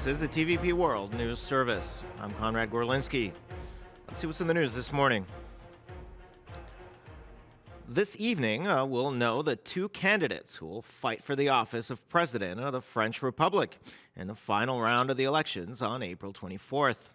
This is the TVP World News Service. I'm Konrad Gorlinski. Let's see what's in the news this morning. This evening, we'll know the two candidates who will fight for the office of President of the French Republic in the final round of the elections on April 24th.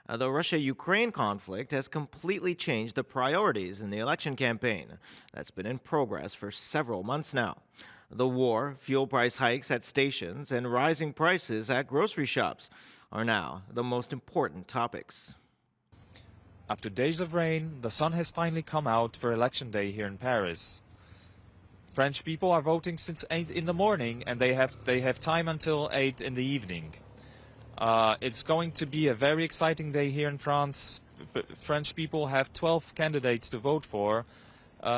The Russia-Ukraine conflict has completely changed the priorities in the election campaign that's been in progress for several months now. The war, fuel price hikes at stations, and rising prices at grocery shops are now the most important topics. After days of rain, the sun has finally come out for Election Day here in Paris. French people are voting since 8 in the morning, and they have time until 8 in the evening. It's going to be a very exciting day here in France. French people have 12 candidates to vote for.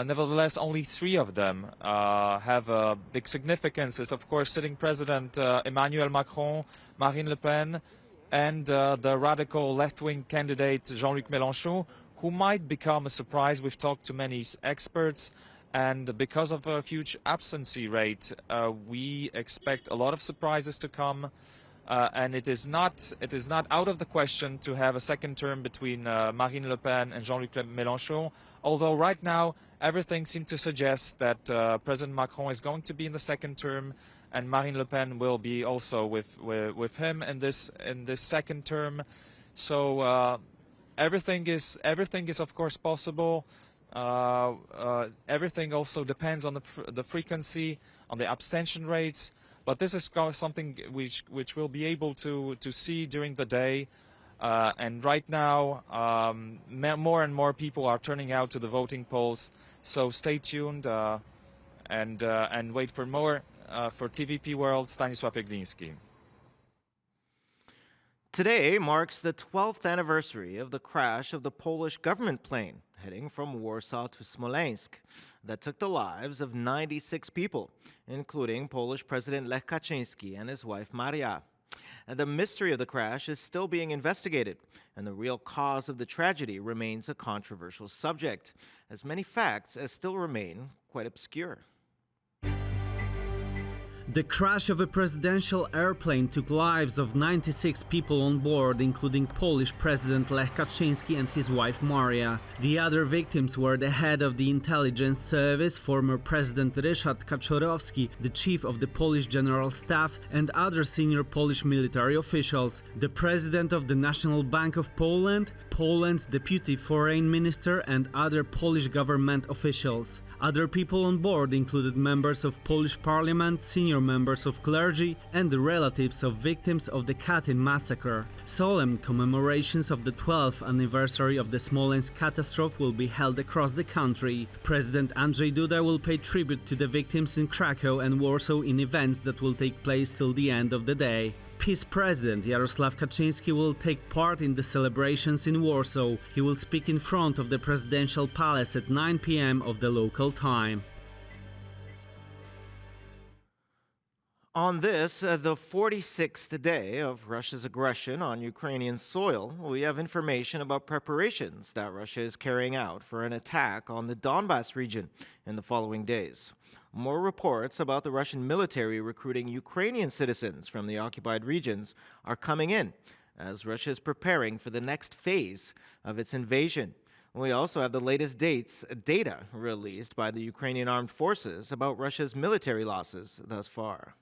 Nevertheless, only 3 of them have a big significance. It's, of course, sitting President Emmanuel Macron, Marine Le Pen, and the radical left-wing candidate Jean-Luc Mélenchon, who might become a surprise. We've talked to many experts, and because of a huge absentee rate, we expect a lot of surprises to come. And it is not out of the question to have a second term between Marine Le Pen and Jean-Luc Mélenchon, although right now everything seems to suggest that President Macron is going to be in the second term, and Marine Le Pen will be also with him in this second term. So everything is of course possible. Everything also depends on the frequency, on the abstention rates. But this is something which we'll be able to see during the day. And right now, more and more people are turning out to the voting polls. So stay tuned and wait for more. For TVP World, Stanisław Jeglinski. Today marks the 12th anniversary of the crash of the Polish government plane heading from Warsaw to Smolensk that took the lives of 96 people, including Polish President Lech Kaczyński and his wife Maria. And the mystery of the crash is still being investigated, and the real cause of the tragedy remains a controversial subject, as many facts still remain quite obscure. The crash of a presidential airplane took lives of 96 people on board, including Polish President Lech Kaczyński and his wife Maria. The other victims were the head of the intelligence service, former President Ryszard Kaczorowski, the chief of the Polish General Staff, and other senior Polish military officials. The president of the National Bank of Poland, Poland's deputy foreign minister, and other Polish government officials. Other people on board included members of Polish parliament, senior members of clergy, and the relatives of victims of the Katyn massacre. Solemn commemorations of the 12th anniversary of the Smolensk catastrophe will be held across the country. President Andrzej Duda will pay tribute to the victims in Krakow and Warsaw in events that will take place till the end of the day. Peace President Jarosław Kaczyński will take part in the celebrations in Warsaw. He will speak in front of the presidential palace at 9 p.m. of the local time. On this, the 46th day of Russia's aggression on Ukrainian soil, we have information about preparations that Russia is carrying out for an attack on the Donbas region in the following days. More reports about the Russian military recruiting Ukrainian citizens from the occupied regions are coming in, as Russia is preparing for the next phase of its invasion. We also have the latest data released by the Ukrainian armed forces about Russia's military losses thus far.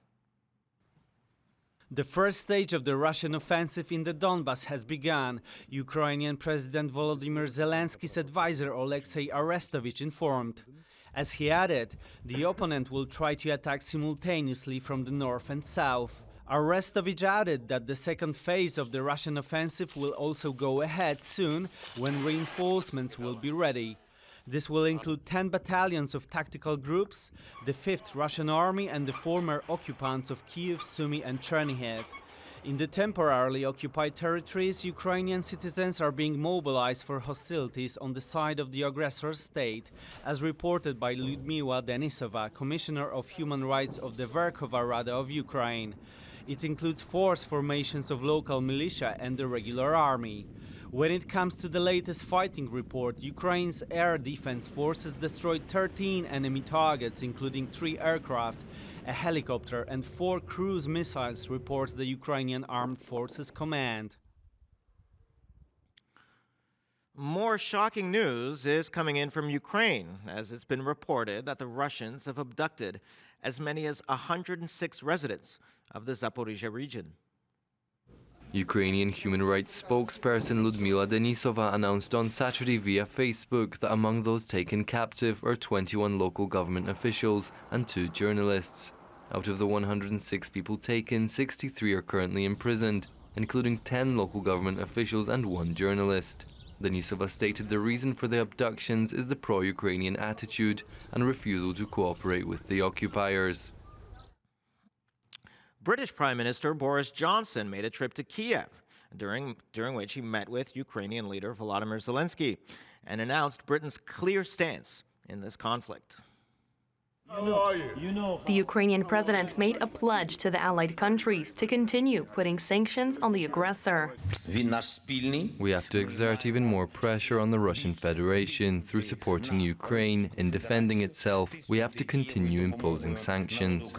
The first stage of the Russian offensive in the Donbas has begun, Ukrainian President Volodymyr Zelensky's advisor Alexei Arestovich informed. As he added, the opponent will try to attack simultaneously from the north and south. Arestovich added that the second phase of the Russian offensive will also go ahead soon, when reinforcements will be ready. This will include 10 battalions of tactical groups, the 5th Russian Army and the former occupants of Kyiv, Sumy and Chernihiv. In the temporarily occupied territories, Ukrainian citizens are being mobilized for hostilities on the side of the aggressor state, as reported by Lyudmila Denisova, Commissioner of Human Rights of the Verkhovna Rada of Ukraine. It includes force formations of local militia and the regular army. When it comes to the latest fighting report, Ukraine's air defense forces destroyed 13 enemy targets, including 3 aircraft, a helicopter and 4 cruise missiles, reports the Ukrainian Armed Forces Command. More shocking news is coming in from Ukraine, as it's been reported that the Russians have abducted as many as 106 residents of the Zaporizhia region. Ukrainian human rights spokesperson Ludmila Denisova announced on Saturday via Facebook that among those taken captive are 21 local government officials and 2 journalists. Out of the 106 people taken, 63 are currently imprisoned, including 10 local government officials and 1 journalist. Denisova stated the reason for the abductions is the pro-Ukrainian attitude and refusal to cooperate with the occupiers. British Prime Minister Boris Johnson made a trip to Kiev, during which he met with Ukrainian leader Volodymyr Zelensky and announced Britain's clear stance in this conflict. The Ukrainian president made a pledge to the allied countries to continue putting sanctions on the aggressor. We have to exert even more pressure on the Russian Federation through supporting Ukraine in defending itself. We have to continue imposing sanctions.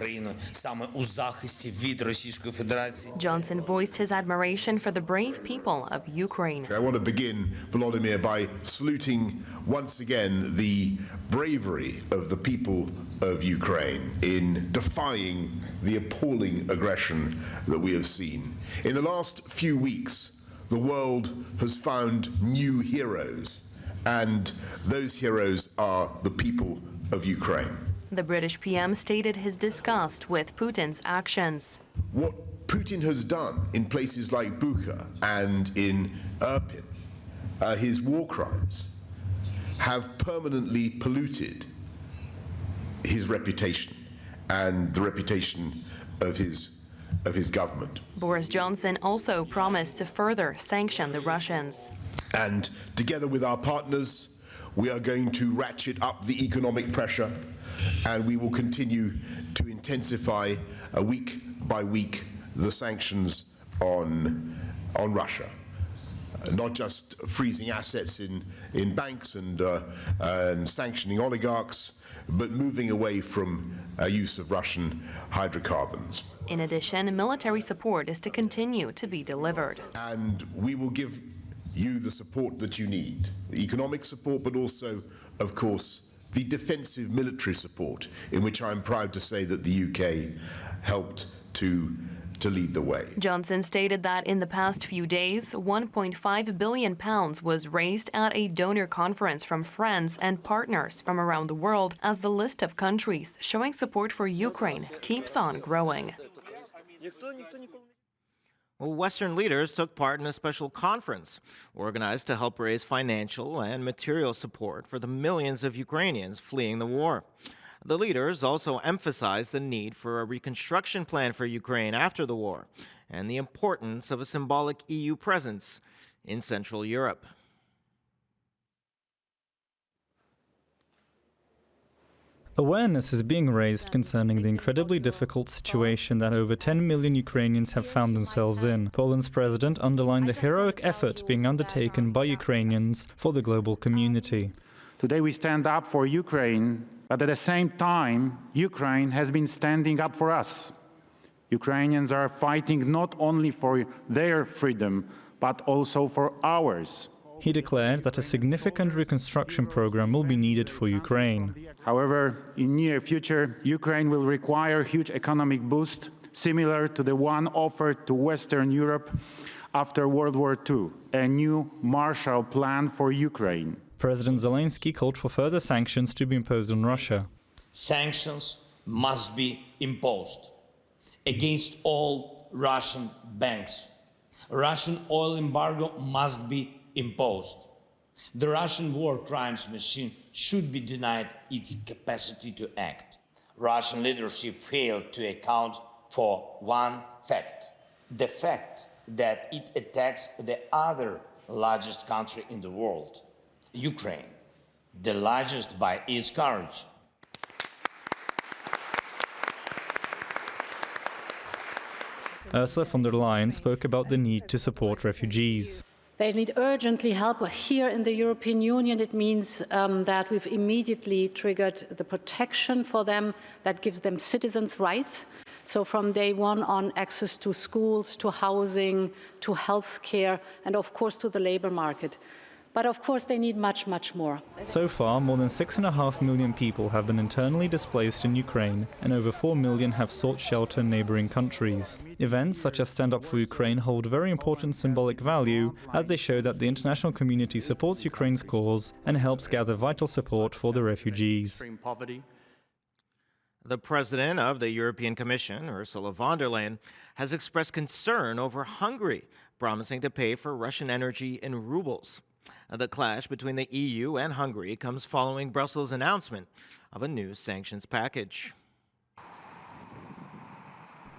Johnson voiced his admiration for the brave people of Ukraine. I want to begin, Volodymyr, by saluting once again the bravery of the people of Ukraine in defying the appalling aggression that we have seen. In the last few weeks, the world has found new heroes, and those heroes are the people of Ukraine. The British PM stated his disgust with Putin's actions. What Putin has done in places like Bucha and in Irpin, his war crimes, have permanently polluted his reputation and the reputation of his government. Boris Johnson also promised to further sanction the Russians. And together with our partners, we are going to ratchet up the economic pressure, and we will continue to intensify week by week the sanctions on Russia. Not just freezing assets in banks and sanctioning oligarchs, but moving away from use of Russian hydrocarbons. In addition, military support is to continue to be delivered. And we will give you the support that you need, the economic support, but also, of course, the defensive military support, in which I'm proud to say that the UK helped to lead the way. Johnson stated that in the past few days, £1.5 billion was raised at a donor conference from friends and partners from around the world as the list of countries showing support for Ukraine keeps on growing. Western leaders took part in a special conference organized to help raise financial and material support for the millions of Ukrainians fleeing the war. The leaders also emphasized the need for a reconstruction plan for Ukraine after the war and the importance of a symbolic EU presence in Central Europe. Awareness is being raised concerning the incredibly difficult situation that over 10 million Ukrainians have found themselves in. Poland's president underlined the heroic effort being undertaken by Ukrainians for the global community. Today we stand up for Ukraine, but at the same time, Ukraine has been standing up for us. Ukrainians are fighting not only for their freedom, but also for ours. He declared that a significant reconstruction program will be needed for Ukraine. However, in near future, Ukraine will require a huge economic boost, similar to the one offered to Western Europe after World War II, a new Marshall Plan for Ukraine. President Zelensky called for further sanctions to be imposed on Russia. Sanctions must be imposed against all Russian banks. Russian oil embargo must be imposed. The Russian war crimes machine should be denied its capacity to act. Russian leadership failed to account for one fact: the fact that it attacks the other largest country in the world, Ukraine, the largest by its courage. Ursula von der Leyen spoke about the need to support refugees. They need urgently help. Here in the European Union, it means that we've immediately triggered the protection for them that gives them citizens' rights. So from day one on, access to schools, to housing, to health care, and of course to the labor market. But of course they need much, much more. So far, more than 6.5 million people have been internally displaced in Ukraine, and over 4 million have sought shelter in neighboring countries. Events such as Stand Up for Ukraine hold very important symbolic value, as they show that the international community supports Ukraine's cause and helps gather vital support for the refugees. The president of the European Commission, Ursula von der Leyen, has expressed concern over Hungary, promising to pay for Russian energy in rubles. The clash between the EU and Hungary comes following Brussels' announcement of a new sanctions package.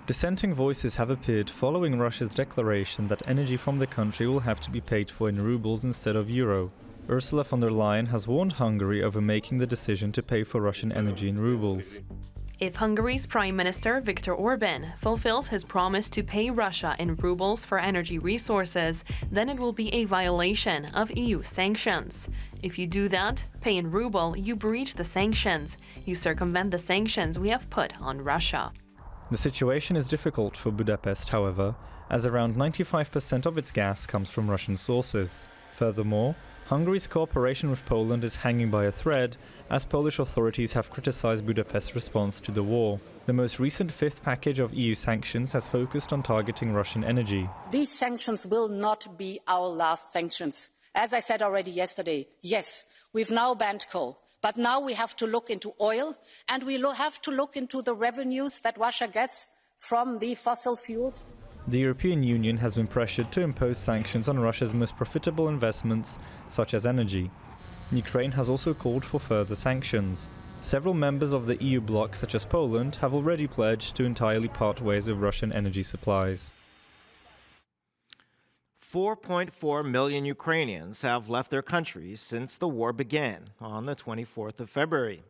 Dissenting voices have appeared following Russia's declaration that energy from the country will have to be paid for in rubles instead of euro. Ursula von der Leyen has warned Hungary over making the decision to pay for Russian energy in rubles. If Hungary's Prime Minister Viktor Orban fulfills his promise to pay Russia in rubles for energy resources, then it will be a violation of EU sanctions. If you do that, pay in ruble, you breach the sanctions. You circumvent the sanctions we have put on Russia. The situation is difficult for Budapest, however, as around 95% of its gas comes from Russian sources. Furthermore, Hungary's cooperation with Poland is hanging by a thread, as Polish authorities have criticized Budapest's response to the war. The most recent fifth package of EU sanctions has focused on targeting Russian energy. These sanctions will not be our last sanctions. As I said already yesterday, yes, we've now banned coal, but now we have to look into oil, and we have to look into the revenues that Russia gets from the fossil fuels. The European Union has been pressured to impose sanctions on Russia's most profitable investments, such as energy. Ukraine has also called for further sanctions. Several members of the EU bloc, such as Poland, have already pledged to entirely part ways with Russian energy supplies. 4.4 million Ukrainians have left their country since the war began on the 24th of February,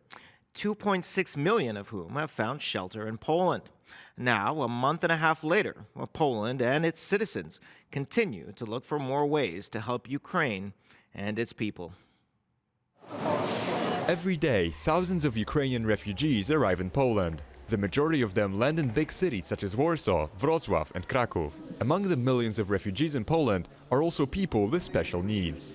2.6 million of whom have found shelter in Poland. Now, a month and a half later, Poland and its citizens continue to look for more ways to help Ukraine and its people. Every day, thousands of Ukrainian refugees arrive in Poland. The majority of them land in big cities such as Warsaw, Wrocław and Kraków. Among the millions of refugees in Poland are also people with special needs.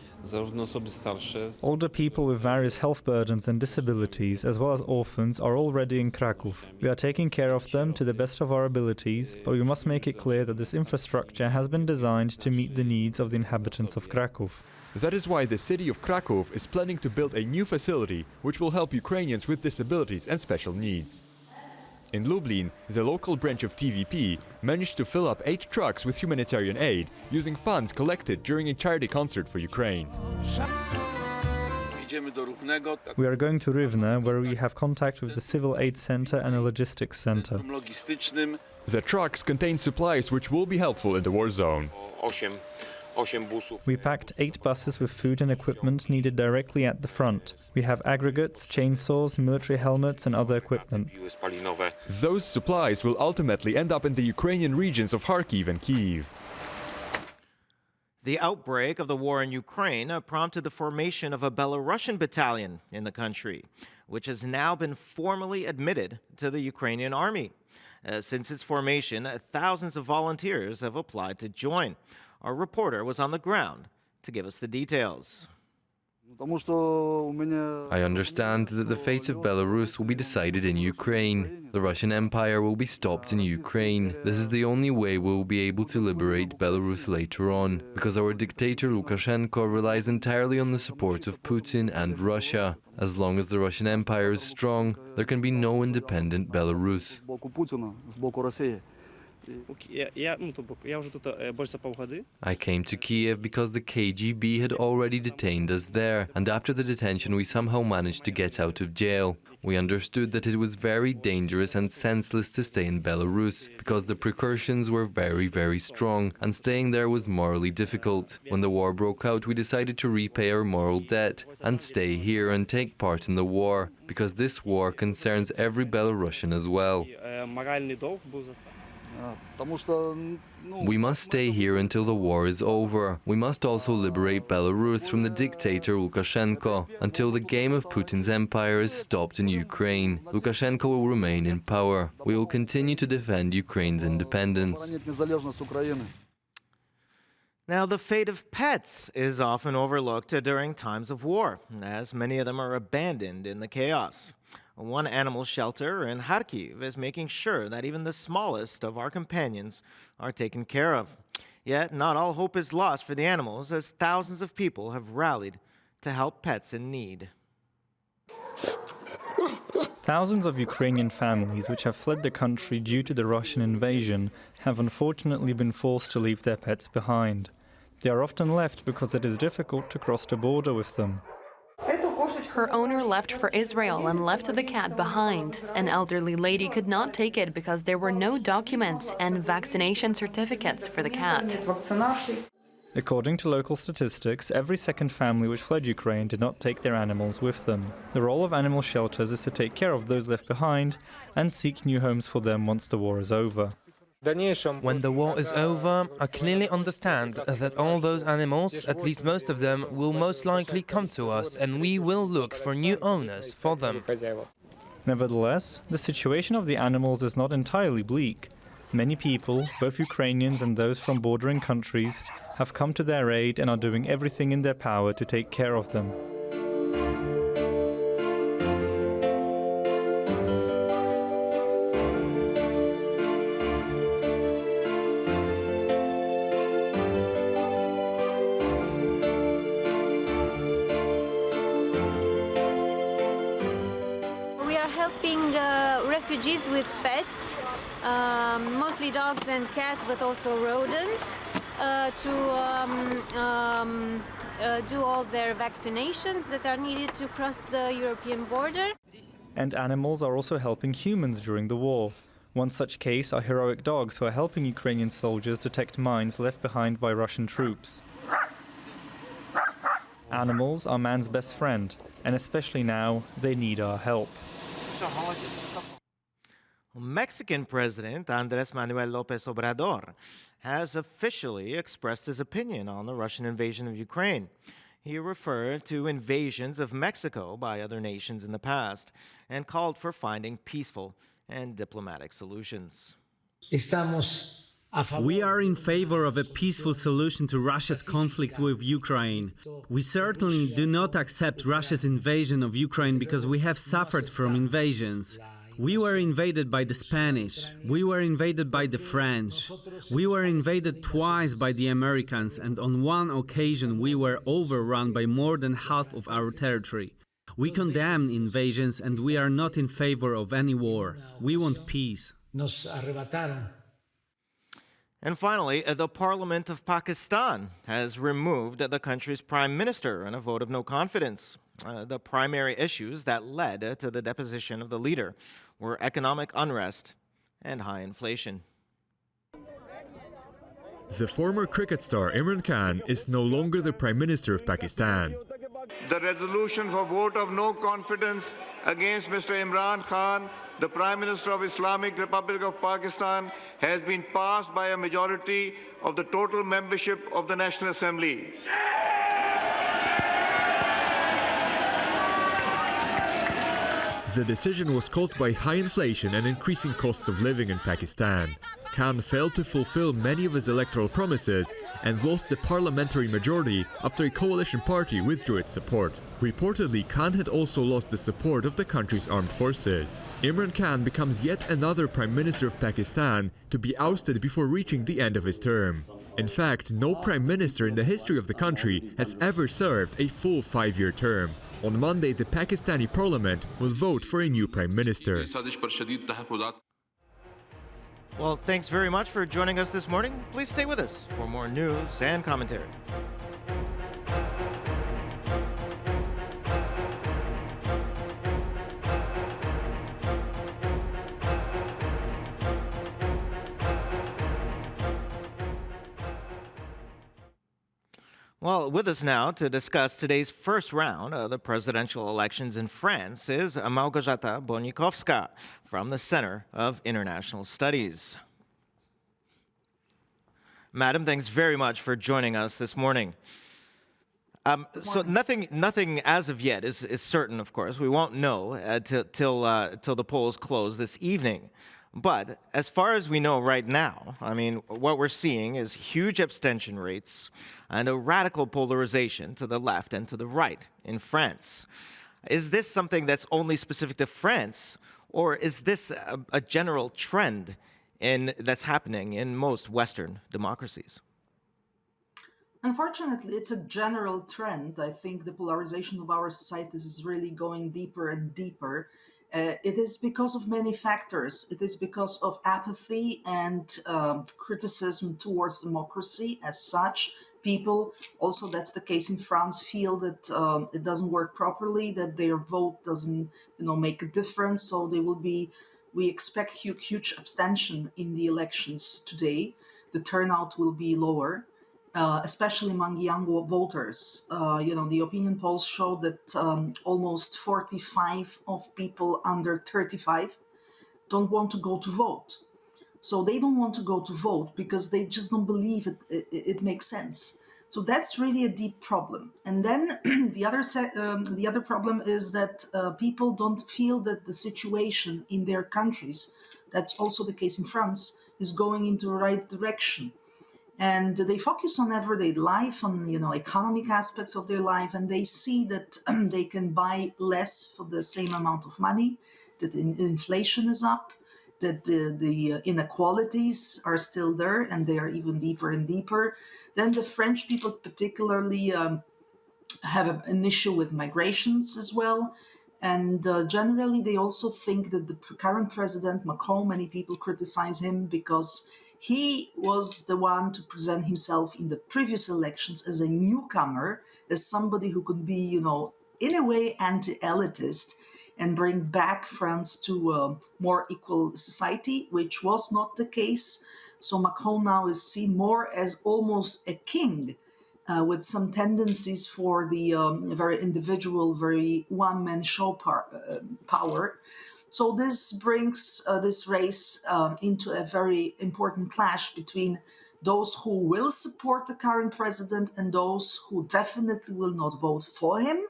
Older people with various health burdens and disabilities, as well as orphans, are already in Kraków. We are taking care of them to the best of our abilities, but we must make it clear that this infrastructure has been designed to meet the needs of the inhabitants of Kraków. That is why the city of Kraków is planning to build a new facility which will help Ukrainians with disabilities and special needs. In Lublin, the local branch of TVP managed to fill up 8 trucks with humanitarian aid using funds collected during a charity concert for Ukraine. We are going to Rivne, where we have contact with the Civil Aid Center and a logistics center. The trucks contain supplies which will be helpful in the war zone. We packed 8 buses with food and equipment needed directly at the front. We have aggregates, chainsaws, military helmets and other equipment. Those supplies will ultimately end up in the Ukrainian regions of Kharkiv and Kyiv. The outbreak of the war in Ukraine prompted the formation of a Belarusian battalion in the country, which has now been formally admitted to the Ukrainian army. Since its formation, thousands of volunteers have applied to join. Our reporter was on the ground to give us the details. I understand that the fate of Belarus will be decided in Ukraine. The Russian Empire will be stopped in Ukraine. This is the only way we will be able to liberate Belarus later on, because our dictator Lukashenko relies entirely on the support of Putin and Russia. As long as the Russian Empire is strong, there can be no independent Belarus. I came to Kiev because the KGB had already detained us there, and after the detention we somehow managed to get out of jail. We understood that it was very dangerous and senseless to stay in Belarus, because the precautions were very, very strong, and staying there was morally difficult. When the war broke out, we decided to repay our moral debt and stay here and take part in the war, because this war concerns every Belarusian as well. We must stay here until the war is over. We must also liberate Belarus from the dictator Lukashenko until the game of Putin's empire is stopped in Ukraine. Lukashenko will remain in power. We will continue to defend Ukraine's independence. Now, the fate of pets is often overlooked during times of war, as many of them are abandoned in the chaos. One animal shelter in Kharkiv is making sure that even the smallest of our companions are taken care of. Yet, not all hope is lost for the animals, as thousands of people have rallied to help pets in need. Thousands of Ukrainian families which have fled the country due to the Russian invasion have unfortunately been forced to leave their pets behind. They are often left because it is difficult to cross the border with them. Her owner left for Israel and left the cat behind. An elderly lady could not take it because there were no documents and vaccination certificates for the cat. According to local statistics, every second family which fled Ukraine did not take their animals with them. The role of animal shelters is to take care of those left behind and seek new homes for them once the war is over. When the war is over, I clearly understand that all those animals, at least most of them, will most likely come to us and we will look for new owners for them. Nevertheless, the situation of the animals is not entirely bleak. Many people, both Ukrainians and those from bordering countries, have come to their aid and are doing everything in their power to take care of them. We are helping refugees with pets, mostly dogs and cats, but also rodents, to do all their vaccinations that are needed to cross the European border. And animals are also helping humans during the war. One such case are heroic dogs who are helping Ukrainian soldiers detect mines left behind by Russian troops. Animals are man's best friend, and especially now, they need our help. Mexican President Andrés Manuel López Obrador has officially expressed his opinion on the Russian invasion of Ukraine. He referred to invasions of Mexico by other nations in the past and called for finding peaceful and diplomatic solutions. We are in favor of a peaceful solution to Russia's conflict with Ukraine. We certainly do not accept Russia's invasion of Ukraine because we have suffered from invasions. We were invaded by the Spanish. We were invaded by the French. We were invaded twice by the Americans, and on one occasion we were overrun by more than half of our territory. We condemn invasions and we are not in favor of any war. We want peace. And finally, the Parliament of Pakistan has removed the country's prime minister in a vote of no confidence. The primary issues that led to the deposition of the leader were economic unrest and high inflation. The former cricket star Imran Khan is no longer the Prime Minister of Pakistan. The resolution for vote of no confidence against Mr. Imran Khan, the Prime Minister of Islamic Republic of Pakistan, has been passed by a majority of the total membership of the National Assembly. The decision was caused by high inflation and increasing costs of living in Pakistan. Khan failed to fulfill many of his electoral promises and lost the parliamentary majority after a coalition party withdrew its support. Reportedly, Khan had also lost the support of the country's armed forces. Imran Khan becomes yet another Prime Minister of Pakistan to be ousted before reaching the end of his term. In fact, no Prime Minister in the history of the country has ever served a full 5-year term. On Monday, the Pakistani parliament will vote for a new Prime Minister. Well, thanks very much for joining us this morning. Please stay with us for more news and commentary. Well, with us now to discuss today's first round of the presidential elections in France is Małgorzata Boniekowska from the Center of International Studies. Madam, thanks very much for joining us this morning. So nothing as of yet is certain, of course. We won't know till the polls close this evening. But as far as we know right now, I mean, what we're seeing is huge abstention rates and a radical polarization to the left and to the right in France. Is this something that's only specific to France, or is this a general trend that's happening in most Western democracies? Unfortunately, it's a general trend. I think the polarization of our societies is really going deeper and deeper. It is because of many factors. It is because of apathy and criticism towards democracy as such. People, also that's the case in France, feel that it doesn't work properly, that their vote doesn't, make a difference. So we expect huge abstention in the elections today. The turnout will be lower. Especially among young voters. The opinion polls show that almost 45 of people under 35 don't want to go to vote. So they don't want to go to vote because they just don't believe it makes sense. So that's really a deep problem. And then the other problem is that people don't feel that the situation in their countries, that's also the case in France, is going into the right direction. And they focus on everyday life, on economic aspects of their life, and they see that they can buy less for the same amount of money, that inflation is up, that the inequalities are still there, and they are even deeper and deeper. Then the French people particularly have an issue with migrations as well. And generally, they also think that the current president, Macron, many people criticize him because he was the one to present himself in the previous elections as a newcomer, as somebody who could be, in a way, anti-elitist and bring back France to a more equal society, which was not the case. So Macron now is seen more as almost a king, with some tendencies for the very individual, very one-man show power. So this brings this race into a very important clash between those who will support the current president and those who definitely will not vote for him.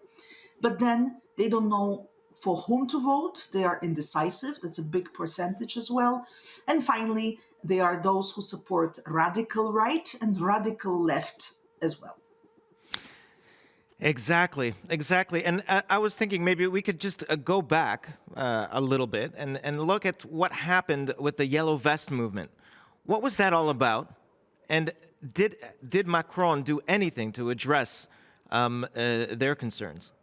But then they don't know for whom to vote. They are indecisive. That's a big percentage as well. And finally, there are those who support radical right and radical left as well. Exactly. And I was thinking maybe we could just go back a little bit and look at what happened with the Yellow Vest movement. What was that all about? And did Macron do anything to address their concerns?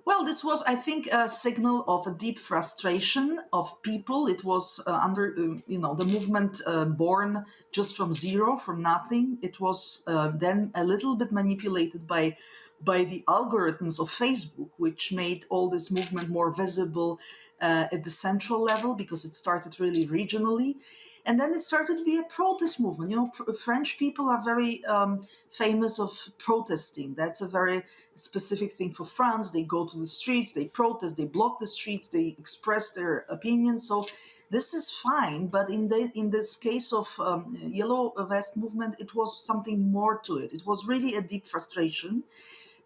Well, this was, I think, a signal of a deep frustration of people. It was the movement born just from zero, from nothing. It was then a little bit manipulated by the algorithms of Facebook, which made all this movement more visible at the central level because it started really regionally. And then it started to be a protest movement. French people are very famous of protesting. That's a very specific thing for France. They go to the streets, they protest, they block the streets, they express their opinions. So this is fine. But in this case of Yellow Vest movement, it was something more to it. It was really a deep frustration.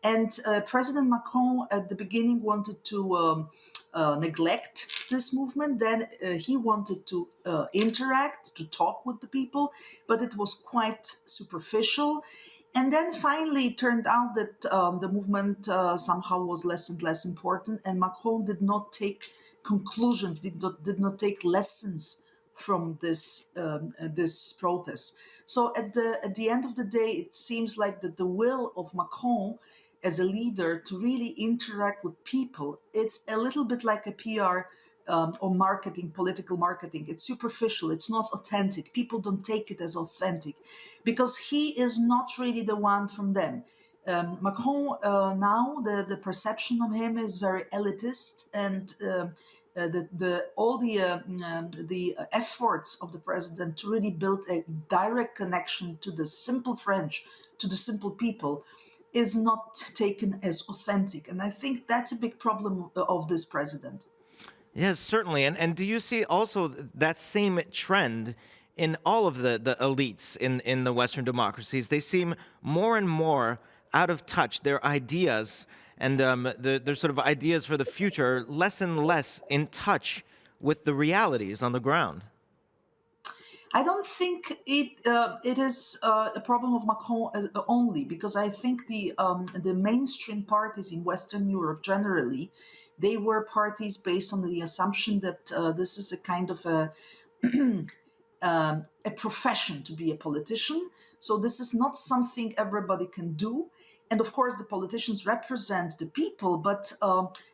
And President Macron at the beginning wanted to neglect this movement. Then he wanted to interact, to talk with the people, but it was quite superficial. And then finally it turned out that the movement somehow was less and less important, and Macron did not take conclusions, did not take lessons from this protest. So at the end of the day, it seems like that the will of Macron as a leader to really interact with people, it's a little bit like a PR or marketing, political marketing. It's superficial, it's not authentic. People don't take it as authentic because he is not really the one from them. Macron now, the perception of him is very elitist, and all the efforts of the president to really build a direct connection to the simple French, to the simple people, is not taken as authentic. And I think that's a big problem of this president. Yes, certainly. And do you see also that same trend in all of the elites in the Western democracies. They seem more and more out of touch. Their ideas and their sort of ideas for the future are less and less in touch with the realities on the ground. I don't think it is a problem of Macron only, because I think the mainstream parties in Western Europe generally, they were parties based on the assumption that this is a kind of a profession to be a politician. So this is not something everybody can do. And of course, the politicians represent the people, but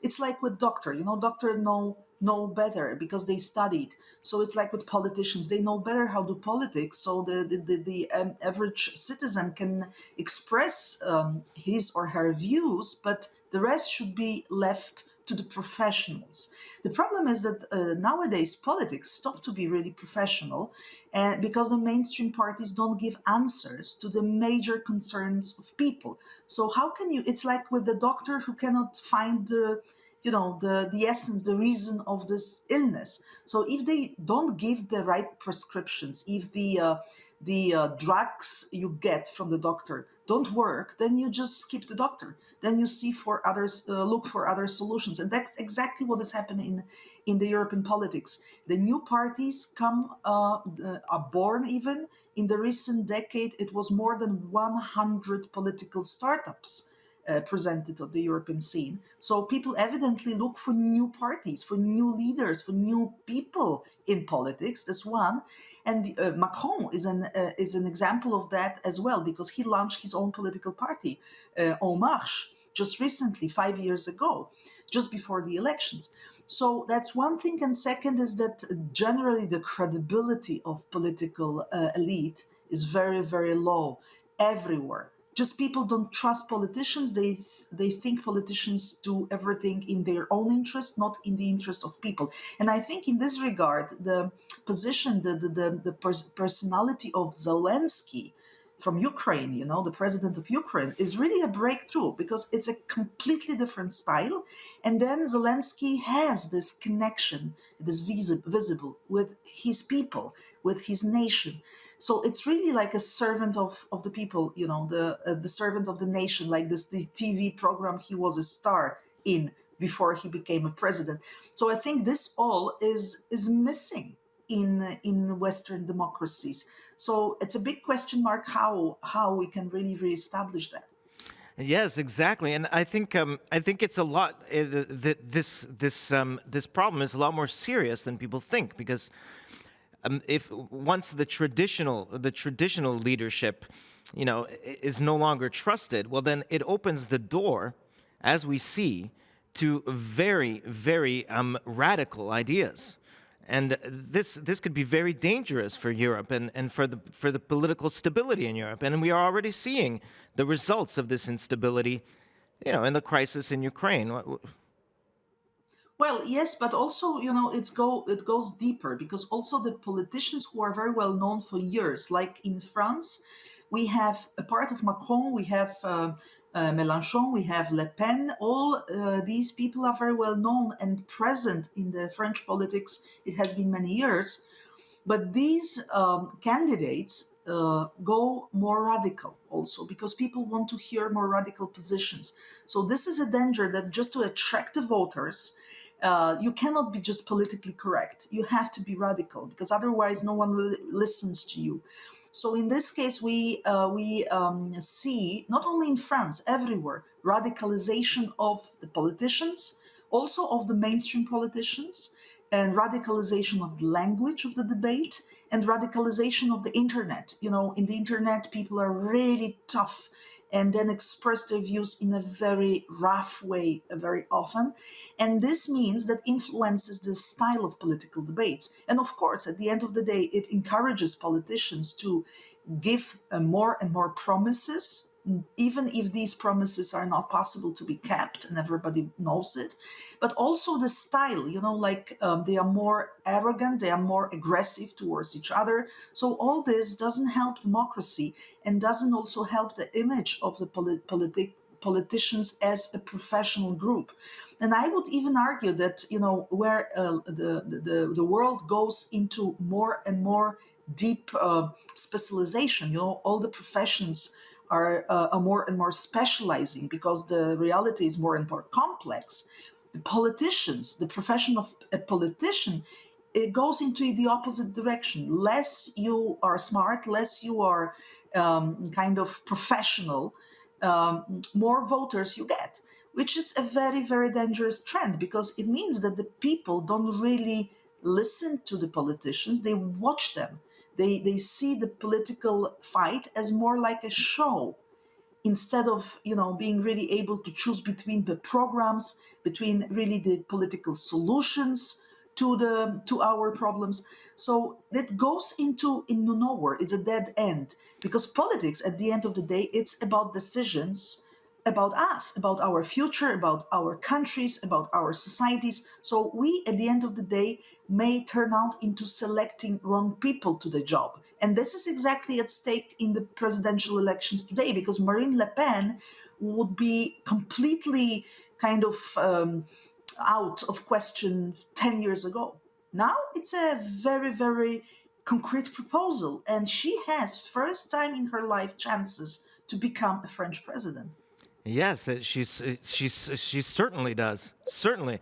it's like with doctor. Doctor know better because they studied. So it's like with politicians; they know better how to do politics. So the average citizen can express his or her views, but the rest should be left to the professionals. The problem is that nowadays politics stop to be really professional, because the mainstream parties don't give answers to the major concerns of people. So how can you? It's like with the doctor who cannot find the essence, the reason of this illness. So if they don't give the right prescriptions, if the drugs you get from the doctor don't work, then you just skip the doctor. Then you see for others, look for other solutions, and that's exactly what is happening in the European politics. The new parties are born even in the recent decade. It was more than 100 political startups presented on the European scene. So people evidently look for new parties, for new leaders, for new people in politics. That's one. And Macron is an example of that as well, because he launched his own political party, En Marche, just recently, 5 years ago, just before the elections. So that's one thing. And second is that generally the credibility of political elite is very, very low everywhere. Just people don't trust politicians. They think politicians do everything in their own interest, not in the interest of people. And I think in this regard, the position, the personality of Zelensky from Ukraine, the president of Ukraine, is really a breakthrough, because it's a completely different style. And then Zelensky has this connection, this visible with his people, with his nation. So it's really like a servant of the people, the servant of the nation, like the TV program he was a star in before he became a president. So I think this all is missing in Western democracies. So it's a big question mark how we can really reestablish that. Yes, exactly, and I think it's a lot. This problem is a lot more serious than people think, because if once the traditional leadership, is no longer trusted, well, then it opens the door, as we see, to very, very radical ideas. And this could be very dangerous for Europe and for the political stability in Europe. And we are already seeing the results of this instability, in the crisis in Ukraine. Well, yes, but also, it goes deeper, because also the politicians who are very well known for years, like in France, we have a part of Macron, we have Mélenchon, we have Le Pen. All these people are very well known and present in the French politics. It has been many years. But these candidates go more radical also, because people want to hear more radical positions. So this is a danger, that just to attract the voters, you cannot be just politically correct. You have to be radical, because otherwise no one really listens to you. So in this case, we see, not only in France, everywhere, radicalization of the politicians, also of the mainstream politicians, and radicalization of the language of the debate, and radicalization of the internet. In the internet, people are really tough and then express their views in a very rough way very often. And this means that influences the style of political debates. And of course, at the end of the day, it encourages politicians to give more and more promises, even if these promises are not possible to be kept and everybody knows it. But also the style, they are more arrogant, they are more aggressive towards each other. So all this doesn't help democracy, and doesn't also help the image of the politicians as a professional group. And I would even argue that, where the world goes into more and more deep specialization. All the professions are more and more specializing because the reality is more and more complex. The politicians, the profession of a politician, it goes into the opposite direction. Less you are smart, less you are kind of professional, more voters you get, which is a very, very dangerous trend because it means that the people don't really listen to the politicians, they watch them. They see the political fight as more like a show instead of being really able to choose between the programs, between really the political solutions to our problems. So that goes into nowhere. It's a dead end because politics at the end of the day, it's about decisions about us, about our future, about our countries, about our societies. So we, at the end of the day, may turn out into selecting wrong people to the job. And this is exactly at stake in the presidential elections today, because Marine Le Pen would be completely kind of out of question 10 years ago. Now it's a very, very concrete proposal, and she has, first time in her life, chances to become a French president. Yes, she certainly does, certainly,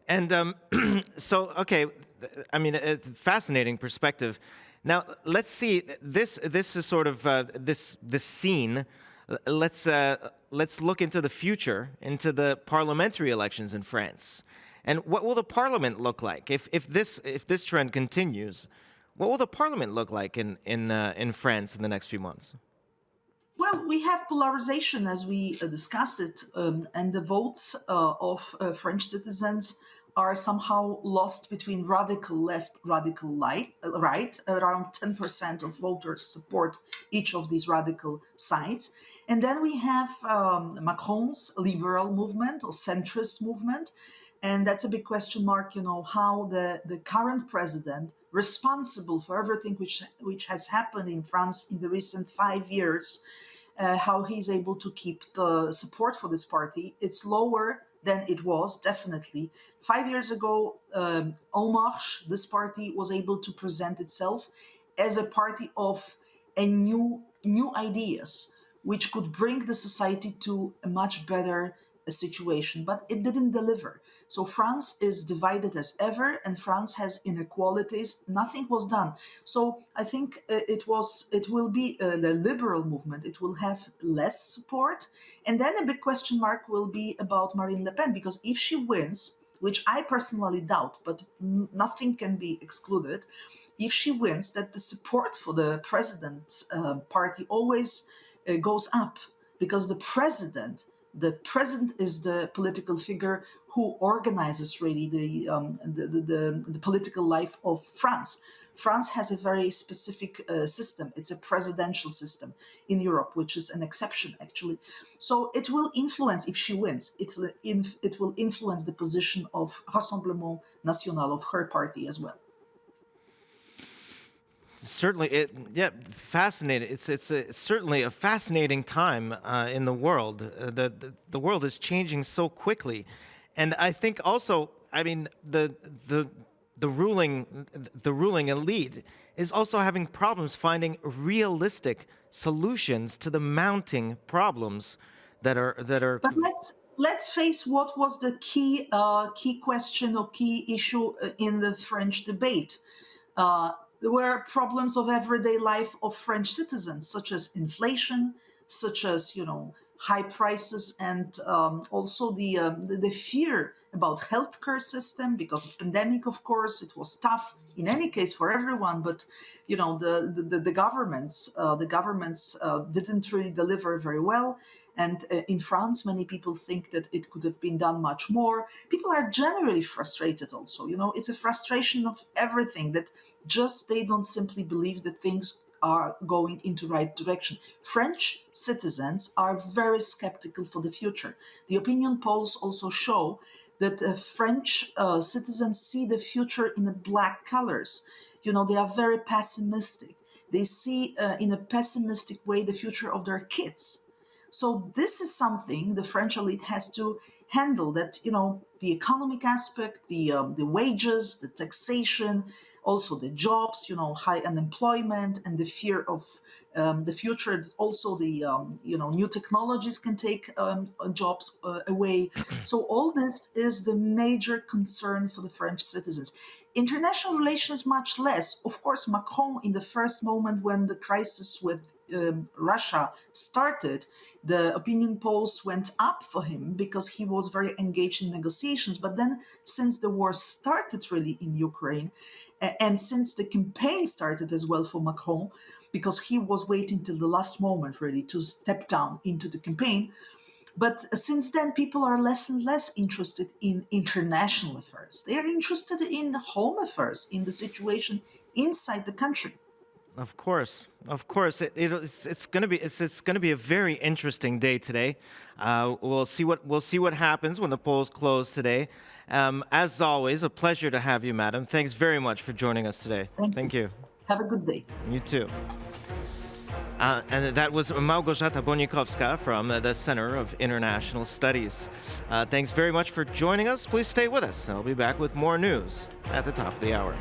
and so okay, I mean, a fascinating perspective. Now let's see. This is sort of this scene. Let's look into the future, into the parliamentary elections in France, and what will the parliament look like if this trend continues? What will the parliament look like in France in the next few months? Well, we have polarization as we discussed it, and the votes of French citizens are somehow lost between radical left, radical right. Around 10% of voters support each of these radical sides. And then we have Macron's liberal movement or centrist movement. And that's a big question mark, how the current president, responsible for everything which has happened in France in the recent 5 years, how he's able to keep the support for this party. It's lower than it was, definitely. 5 years ago, En Marche, this party, was able to present itself as a party of new ideas, which could bring the society to a much better situation, but it didn't deliver. So France is divided as ever, and France has inequalities. Nothing was done. So I think it will be the liberal movement. It will have less support, and then a big question mark will be about Marine Le Pen, because if she wins, which I personally doubt, but nothing can be excluded. If she wins, that the support for the president's party always goes up, because the president is the political figure who organizes really the political life of France. France has a very specific system. It's a presidential system in Europe, which is an exception, actually. So it will influence, if she wins, it will influence the position of Rassemblement National, of her party as well. Certainly, fascinating. It's certainly a fascinating time in the world. The world is changing so quickly, and I think also, I mean, the ruling elite is also having problems finding realistic solutions to the mounting problems that are. But let's face what was the key question or key issue in the French debate. There were problems of everyday life of French citizens, such as inflation, such as high prices, and also the fear about healthcare system because of pandemic. Of course, it was tough in any case for everyone, but the governments didn't really deliver very well. And in France, many people think that it could have been done much more. People are generally frustrated also. It's a frustration of everything, that just they don't simply believe that things are going into right direction. French citizens are very skeptical for the future. The opinion polls also show that French citizens see the future in the black colors. They are very pessimistic. They see in a pessimistic way the future of their kids. So this is something the French elite has to handle, that the economic aspect, the wages, the taxation, also the jobs, high unemployment and the fear of the future. Also, the new technologies can take jobs away. So all this is the major concern for the French citizens. International relations, much less. Of course, Macron, in the first moment when the crisis with Russia started, the opinion polls went up for him because he was very engaged in negotiations. But then, since the war started really in Ukraine, and since the campaign started as well for Macron, because he was waiting till the last moment really to step down into the campaign. But since then, people are less and less interested in international affairs. They are interested in home affairs, in the situation inside the country. Of course. It's going to be a very interesting day today. We'll see what happens when the polls close today. As always, a pleasure to have you, madam. Thanks very much for joining us today. Thank you. Have a good day. You too. And that was Małgorzata Bonikowska from the Center of International Studies. Thanks very much for joining us. Please stay with us. I'll be back with more news at the top of the hour.